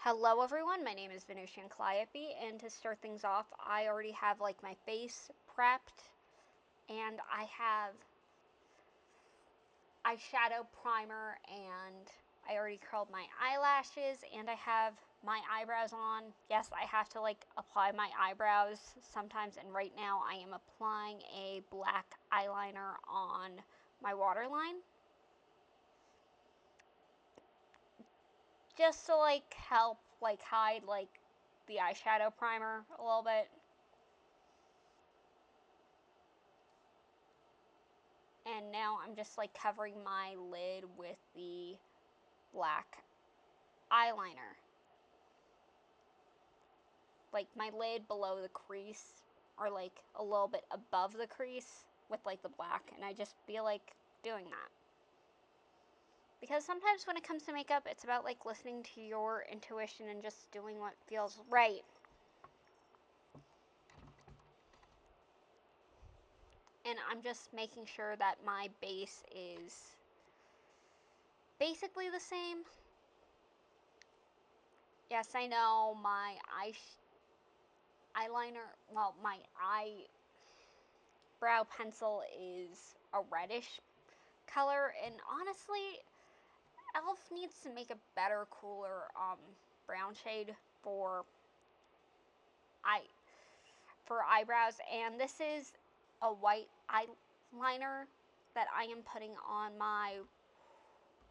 Hello everyone, my name is Venusian Calliope, and to start things off, I already have like my face prepped, and I have eyeshadow primer, and I already curled my eyelashes, and I have my eyebrows on. Yes, I have to like apply my eyebrows sometimes, and right now I am applying a black eyeliner on my waterline. Just to like help like hide like the eyeshadow primer a little bit. And now I'm just like covering my lid with the black eyeliner. Like my lid below the crease, or like a little bit above the crease with like the black, and I just feel like doing that. Because sometimes when it comes to makeup, it's about like listening to your intuition and just doing what feels right. And I'm just making sure that my base is basically the same. Yes, I know my eyeliner, well, my eyebrow pencil is a reddish color, and honestly, Elf needs to make a better, cooler brown shade for eye for eyebrows, and this is a white eyeliner that I am putting on my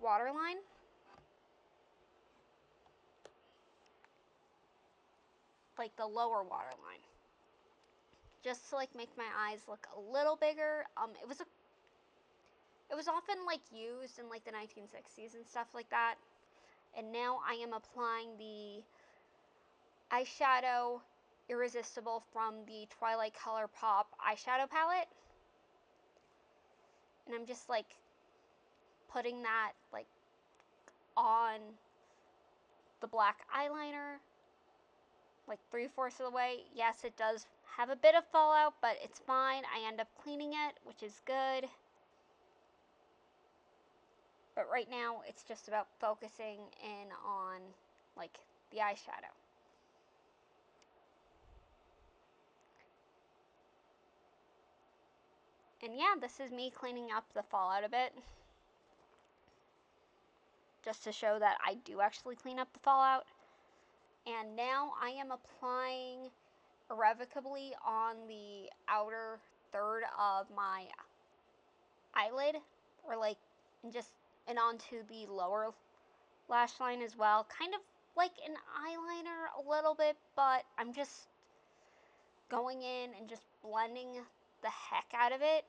waterline. Like the lower waterline, just to like make my eyes look a little bigger. It was often like used in like the 1960s and stuff like that. And now I am applying the eyeshadow Irresistible from the Twilight Color Pop eyeshadow palette. And I'm just like putting that like on the black eyeliner, like 3/4 of the way. Yes, it does have a bit of fallout, but it's fine. I end up cleaning it, which is good. But right now, it's just about focusing in on like the eyeshadow. And yeah, this is me cleaning up the fallout a bit. Just to show that I do actually clean up the fallout. And now I am applying irrevocably on the outer third of my eyelid, or like, and onto the lower lash line as well. Kind of like an eyeliner a little bit, but I'm just going in and just blending the heck out of it.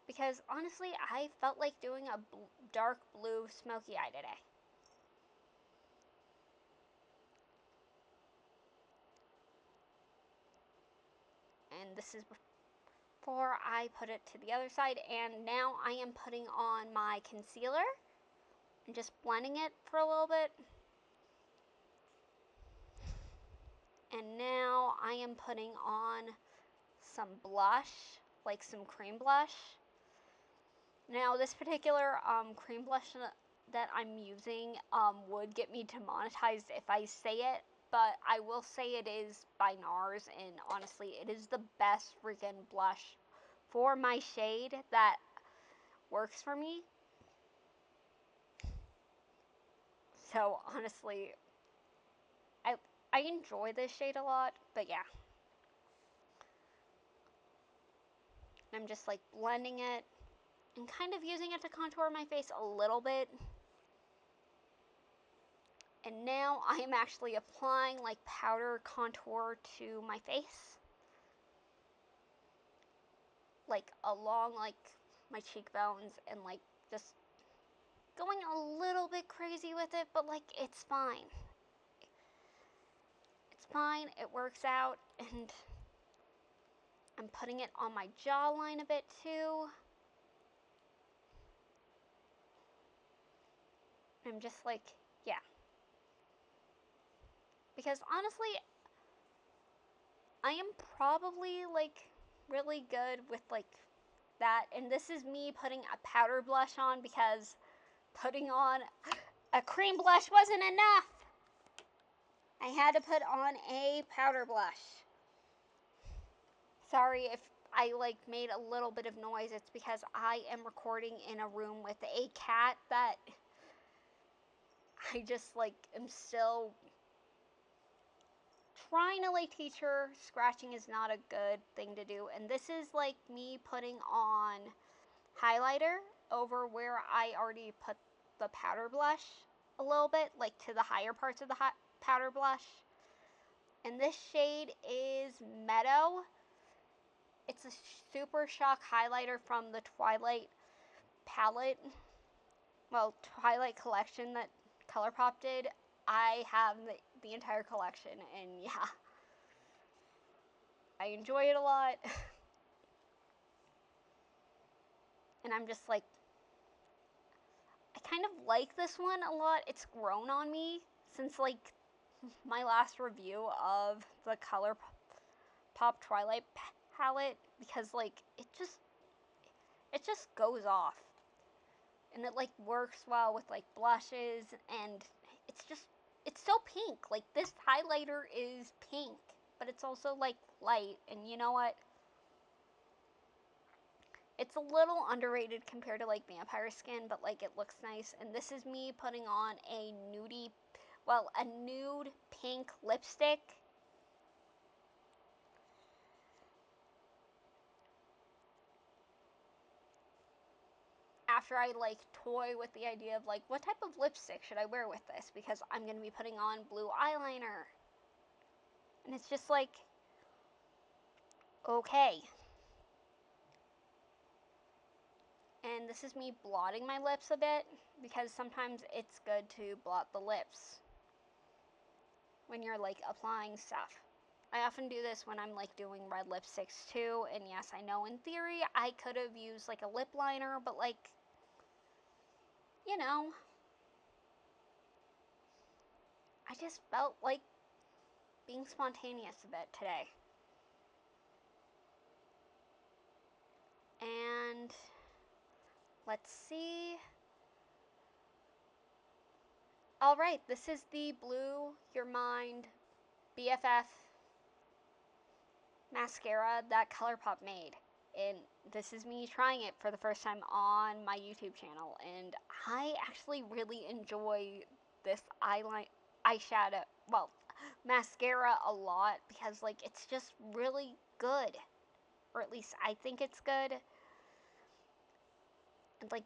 Because honestly, I felt like doing a dark blue smoky eye today. And this is before I put it to the other side. And now I am putting on my concealer and just blending it for a little bit. And now I am putting on some blush, like some cream blush. Now this particular cream blush that I'm using would get me demonetized if I say it, but I will say it is by NARS, and honestly, it is the best freaking blush for my shade that works for me. So honestly, I I enjoy this shade a lot, but yeah. I'm just like blending it and kind of using it to contour my face a little bit. And now I am actually applying like powder contour to my face. Like along like my cheekbones, and like just going a little bit crazy with it, but like it's fine. It's fine, it works out, and I'm putting it on my jawline a bit too. I'm just like, yeah. Because honestly, I am probably like really good with like that. And this is me putting a powder blush on, because putting on a cream blush wasn't enough. I had to put on a powder blush. Sorry if I like made a little bit of noise. It's because I am recording in a room with a cat that I just like am still trying to like teach her scratching is not a good thing to do. And this is like me putting on highlighter over where I already put the powder blush a little bit, like to the higher parts of the powder blush. And this shade is Meadow. It's a super shock highlighter from the Twilight palette. Well, Twilight collection that ColourPop did. I have the entire collection, and yeah, I enjoy it a lot. And I'm just like, I kind of like this one a lot. It's grown on me since like my last review of the ColourPop Twilight palette, because like it just goes off. And it like works well with like blushes, and it's so pink. Like this highlighter is pink, but it's also like light, and you know what? It's a little underrated compared to like vampire skin, but like it looks nice. And this is me putting on a nude pink lipstick. After I like toy with the idea of like what type of lipstick should I wear with this, because I'm going to be putting on blue eyeliner. And it's just like, okay. And this is me blotting my lips a bit, because sometimes it's good to blot the lips when you're like applying stuff. I often do this when I'm like doing red lipsticks too, and yes, I know in theory I could have used like a lip liner, but like, you know, I just felt like being spontaneous a bit today. And let's see. All right, this is the Blue Your Mind BFF mascara that ColourPop made. And this is me trying it for the first time on my YouTube channel. And I actually really enjoy this eyeshadow, well, mascara a lot, because like it's just really good. Or at least I think it's good. And like,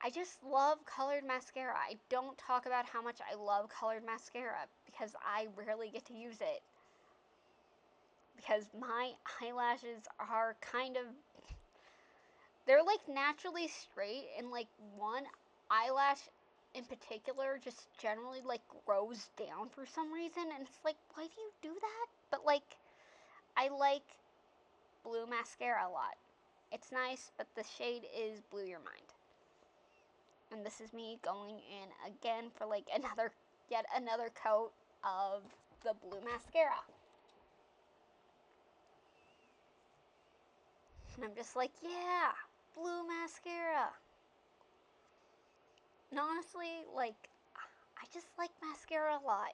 I just love colored mascara. I don't talk about how much I love colored mascara because I rarely get to use it. Because my eyelashes are kind of, they're like naturally straight, and like one eyelash in particular just generally like grows down for some reason, and it's like, why do you do that? But like, I like Blue Mascara a lot. It's nice, but the shade is Blue Your Mind. And this is me going in again for like yet another coat of the Blue Mascara. And I'm just like, yeah, Blue Mascara. And honestly, like, I just like mascara a lot.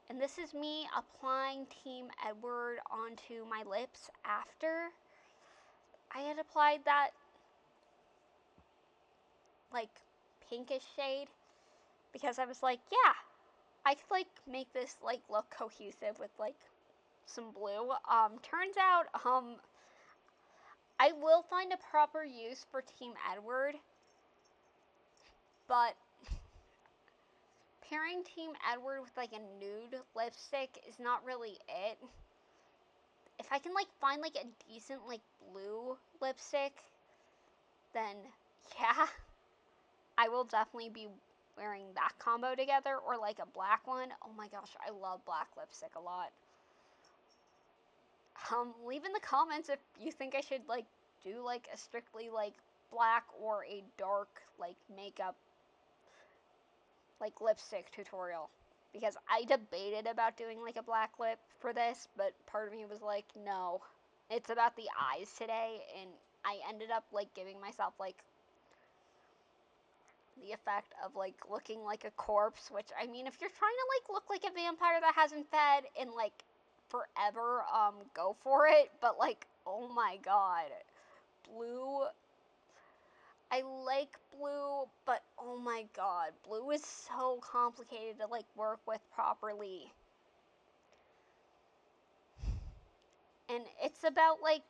And this is me applying Team Edward onto my lips after I had applied that like pinkish shade, because I was like, yeah, I could like make this like look cohesive with like some blue. Turns out, I will find a proper use for Team Edward, but pairing Team Edward with like a nude lipstick is not really it. If I can like find like a decent like blue lipstick, then yeah, I will definitely be wearing that combo together, or like a black one. Oh my gosh, I love black lipstick a lot. Leave in the comments if you think I should like do like a strictly like black or a dark like makeup like lipstick tutorial, because I debated about doing like a black lip for this, but part of me was like, no, it's about the eyes today. And I ended up like giving myself like the effect of like looking like a corpse, which I mean, if you're trying to like look like a vampire that hasn't fed in like forever, go for it. But like, oh my god, blue. I like blue, but oh my god, blue is so complicated to like work with properly. And it's about like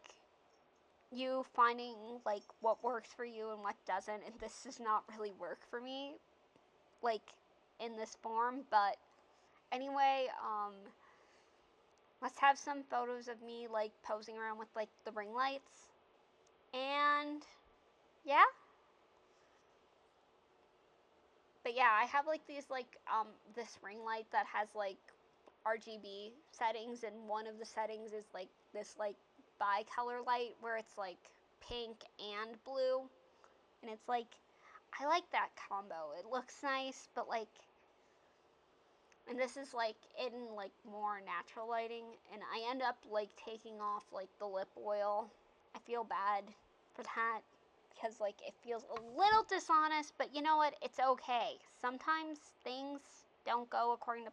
you finding like what works for you and what doesn't, and this does not really work for me like in this form. But anyway, let's have some photos of me like posing around with like the ring lights. And yeah. But yeah, I have like these like this ring light that has like RGB settings, and one of the settings is like this like bi-color light where it's like pink and blue, and it's like I like that combo. It looks nice, but like, and this is like in like more natural lighting, and I end up like taking off like the lip oil. I feel bad for that because like it feels a little dishonest, but you know what? It's okay. Sometimes things don't go according to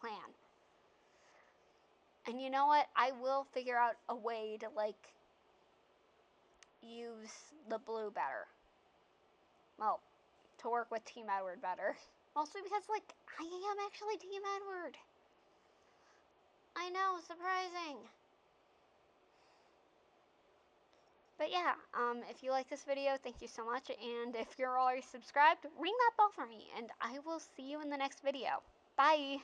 plan. And you know what? I will figure out a way to like use the blue better. Well, to work with Team Edward better. Mostly because like I am actually Team Edward. I know, surprising. But yeah, if you like this video, thank you so much. And if you're already subscribed, ring that bell for me. And I will see you in the next video. Bye.